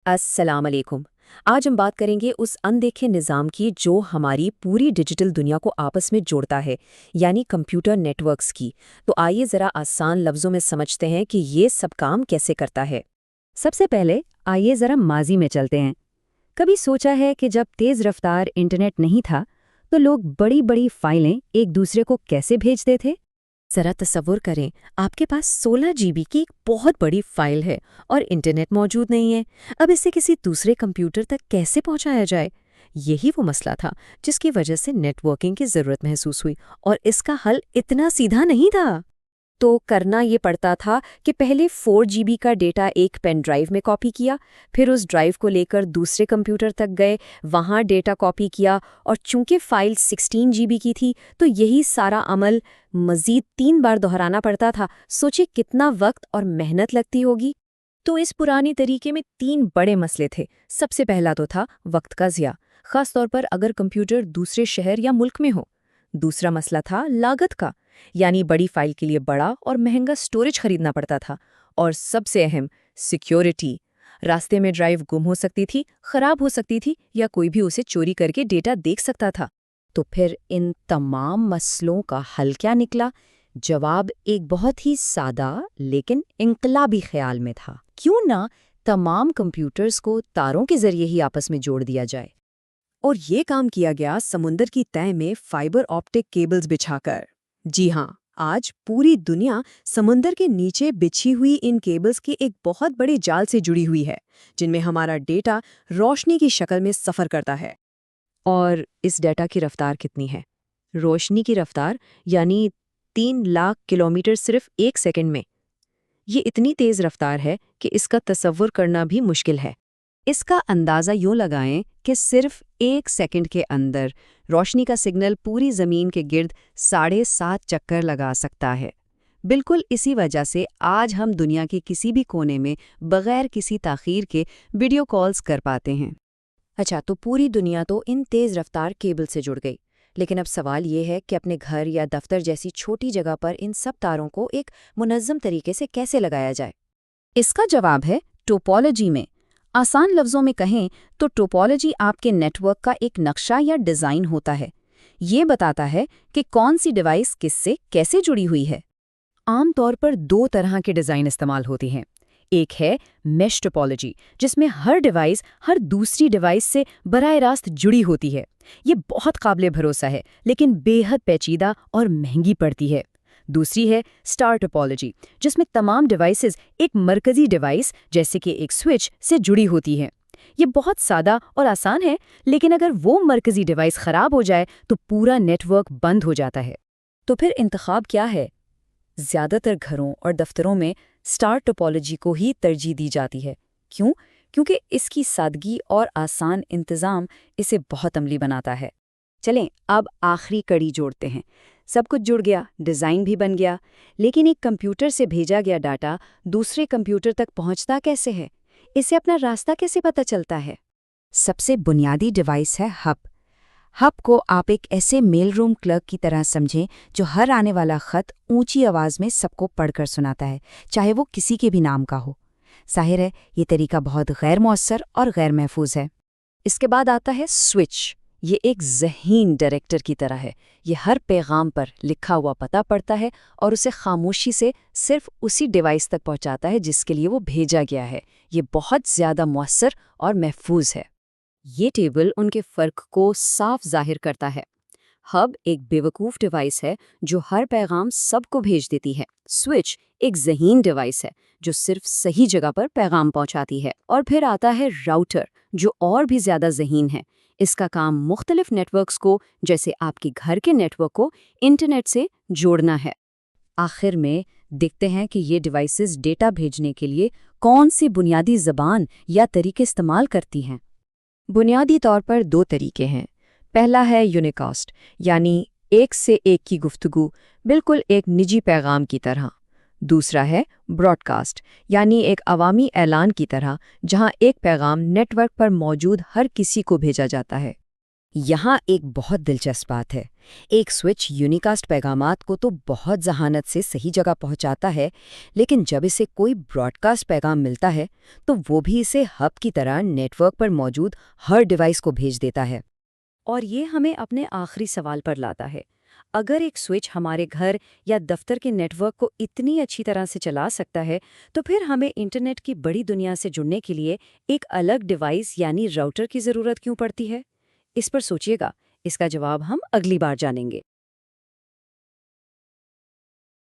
السلام علیکم۔ آج ہم بات کریں گے اس اندیکھے نظام کی جو ہماری پوری ڈیجیٹل دنیا کو آپس میں جوڑتا ہے، یعنی کمپیوٹر نیٹ ورکس کی۔ تو آئیے ذرا آسان لفظوں میں سمجھتے ہیں کہ یہ سب کام کیسے کرتا ہے۔ سب سے پہلے آئیے ذرا ماضی میں چلتے ہیں۔ کبھی سوچا ہے کہ جب تیز رفتار انٹرنیٹ نہیں تھا تو لوگ بڑی بڑی فائلیں ایک دوسرے کو کیسے بھیجتے تھے؟ ذرا تصور کریں، آپ کے پاس 16 GB کی ایک بہت بڑی فائل ہے اور انٹرنیٹ موجود نہیں ہے۔ اب اسے کسی دوسرے کمپیوٹر تک کیسے پہنچایا جائے؟ یہی وہ مسئلہ تھا جس کی وجہ سے نیٹ ورکنگ کی ضرورت محسوس ہوئی، اور اس کا حل اتنا سیدھا نہیں تھا۔ تو کرنا یہ پڑتا تھا کہ پہلے 4 GB کا ڈیٹا ایک پین ڈرائیو میں کاپی کیا، پھر اس ڈرائیو کو لے کر دوسرے کمپیوٹر تک گئے، وہاں ڈیٹا کاپی کیا، اور چونکہ فائل 16 GB کی تھی تو یہی سارا عمل مزید 3 بار دہرانا پڑتا تھا۔ سوچے کتنا وقت اور محنت لگتی ہوگی۔ تو اس پرانے طریقے میں 3 بڑے مسئلے تھے۔ سب سے پہلا تو تھا وقت کا ضیاع، خاص طور پر اگر کمپیوٹر دوسرے شہر یا ملک میں ہو۔ دوسرا مسئلہ تھا لاگت کا، یعنی بڑی فائل کے لیے بڑا اور مہنگا سٹوریج خریدنا پڑتا تھا۔ اور سب سے اہم، سیکیورٹی۔ راستے میں ڈرائیو گم ہو سکتی تھی، خراب ہو سکتی تھی، یا کوئی بھی اسے چوری کر کے ڈیٹا دیکھ سکتا تھا۔ تو پھر ان تمام مسئلوں کا حل کیا نکلا؟ جواب ایک بہت ہی سادہ لیکن انقلابی خیال میں تھا۔ کیوں نہ تمام کمپیوٹرز کو تاروں کے ذریعے ہی آپس میں جوڑ دیا جائے؟ اور یہ کام کیا گیا سمندر کی تہہ میں فائبر آپٹک کیبلز بچھا کر۔ جی ہاں، آج پوری دنیا سمندر کے نیچے بچھی ہوئی ان کیبلز کے ایک بہت بڑے جال سے جڑی ہوئی ہے، جن میں ہمارا ڈیٹا روشنی کی شکل میں سفر کرتا ہے۔ اور اس ڈیٹا کی رفتار کتنی ہے؟ روشنی کی رفتار، یعنی 3 لاکھ کلومیٹر صرف 1 سیکنڈ میں۔ یہ اتنی تیز رفتار ہے کہ اس کا تصور کرنا بھی مشکل ہے۔ اس کا اندازہ یوں لگائیں کہ صرف 1 سیکنڈ کے اندر روشنی کا سگنل پوری زمین کے گرد 7.5 چکر لگا سکتا ہے۔ بالکل اسی وجہ سے آج ہم دنیا کے کسی بھی کونے میں بغیر کسی تاخیر کے ویڈیو کالز کر پاتے ہیں۔ اچھا، تو پوری دنیا تو ان تیز رفتار کیبل سے جڑ گئی، لیکن اب سوال یہ ہے کہ اپنے گھر یا دفتر جیسی چھوٹی جگہ پر ان سب تاروں کو ایک منظم طریقے سے کیسے لگایا جائے؟ اس کا جواب ہے ٹوپولوجی میں۔ آسان لفظوں میں کہیں تو ٹوپولوجی آپ کے نیٹ ورک کا ایک نقشہ یا ڈیزائن ہوتا ہے۔ یہ بتاتا ہے کہ کون سی ڈیوائس کس سے کیسے جڑی ہوئی ہے۔ عام طور پر 2 طرح کے ڈیزائن استعمال ہوتی ہیں۔ ایک ہے میش ٹوپولوجی، جس میں ہر ڈیوائس ہر دوسری ڈیوائس سے براہ راست جڑی ہوتی ہے۔ یہ بہت قابل بھروسہ ہے، لیکن بے حد پیچیدہ اور مہنگی پڑتی ہے۔ دوسری ہے اسٹار ٹوپولوجی، جس میں تمام ڈیوائسز ایک مرکزی ڈیوائس جیسے کہ ایک سوئچ سے جڑی ہوتی ہیں۔ یہ بہت سادہ اور آسان ہے، لیکن اگر وہ مرکزی ڈیوائس خراب ہو جائے تو پورا نیٹ ورک بند ہو جاتا ہے۔ تو پھر انتخاب کیا ہے؟ زیادہ تر گھروں اور دفتروں میں اسٹار ٹوپولوجی کو ہی ترجیح دی جاتی ہے۔ کیوں؟ کیونکہ اس کی سادگی اور آسان انتظام اسے بہت عملی بناتا ہے۔ چلیں اب آخری کڑی جوڑتے ہیں۔ سب کچھ جڑ گیا، ڈیزائن بھی بن گیا، لیکن ایک کمپیوٹر سے بھیجا گیا ڈاٹا دوسرے کمپیوٹر تک پہنچتا کیسے ہے؟ اسے اپنا راستہ کیسے پتہ چلتا ہے؟ سب سے بنیادی ڈیوائس ہے ہب۔ ہب کو آپ ایک ایسے میل روم کلرک کی طرح سمجھیں جو ہر آنے والا خط اونچی آواز میں سب کو پڑھ کر سناتا ہے، چاہے وہ کسی کے بھی نام کا ہو۔ ظاہر ہے یہ طریقہ بہت غیر مؤثر اور غیر محفوظ ہے۔ اس کے بعد آتا ہے سوئچ۔ یہ ایک ذہین ڈائریکٹر کی طرح ہے۔ یہ ہر پیغام پر لکھا ہوا پتہ پڑتا ہے اور اسے خاموشی سے صرف اسی ڈیوائس تک پہنچاتا ہے جس کے لیے وہ بھیجا گیا ہے۔ یہ بہت زیادہ مؤثر اور محفوظ ہے۔ یہ ٹیبل ان کے فرق کو صاف ظاہر کرتا ہے۔ ہب ایک بیوقوف ڈیوائس ہے جو ہر پیغام سب کو بھیج دیتی ہے۔ سوئچ ایک ذہین ڈیوائس ہے جو صرف صحیح جگہ پر پیغام پہنچاتی ہے۔ اور پھر آتا ہے راؤٹر، جو اور بھی زیادہ ذہین ہے۔ اس کا کام مختلف نیٹ ورکس کو، جیسے آپ کے گھر کے نیٹ ورک کو، انٹرنیٹ سے جوڑنا ہے۔ آخر میں دیکھتے ہیں کہ یہ ڈیوائسز ڈیٹا بھیجنے کے لیے کون سی بنیادی زبان یا طریقے استعمال کرتی ہیں۔ بنیادی طور پر 2 طریقے ہیں۔ پہلا ہے یونیکاسٹ، یعنی ایک سے ایک کی گفتگو، بالکل ایک نجی پیغام کی طرح۔ دوسرا ہے براڈ کاسٹ، یعنی ایک عوامی اعلان کی طرح، جہاں ایک پیغام نیٹ ورک پر موجود ہر کسی کو بھیجا جاتا ہے۔ یہاں ایک بہت دلچسپ بات ہے۔ ایک سوئچ یونیکاسٹ پیغامات کو تو بہت ذہانت سے صحیح جگہ پہنچاتا ہے، لیکن جب اسے کوئی براڈ کاسٹ پیغام ملتا ہے تو وہ بھی اسے ہب کی طرح نیٹ ورک پر موجود ہر ڈیوائس کو بھیج دیتا ہے۔ اور یہ ہمیں اپنے آخری سوال پر لاتا ہے۔ اگر ایک سوئچ ہمارے گھر یا دفتر کے نیٹ ورک کو اتنی اچھی طرح سے چلا سکتا ہے، تو پھر ہمیں انٹرنیٹ کی بڑی دنیا سے جڑنے کے لیے ایک الگ ڈیوائس یعنی راؤٹر کی ضرورت کیوں پڑتی ہے؟ اس پر سوچیے گا، اس کا جواب ہم اگلی بار جانیں گے۔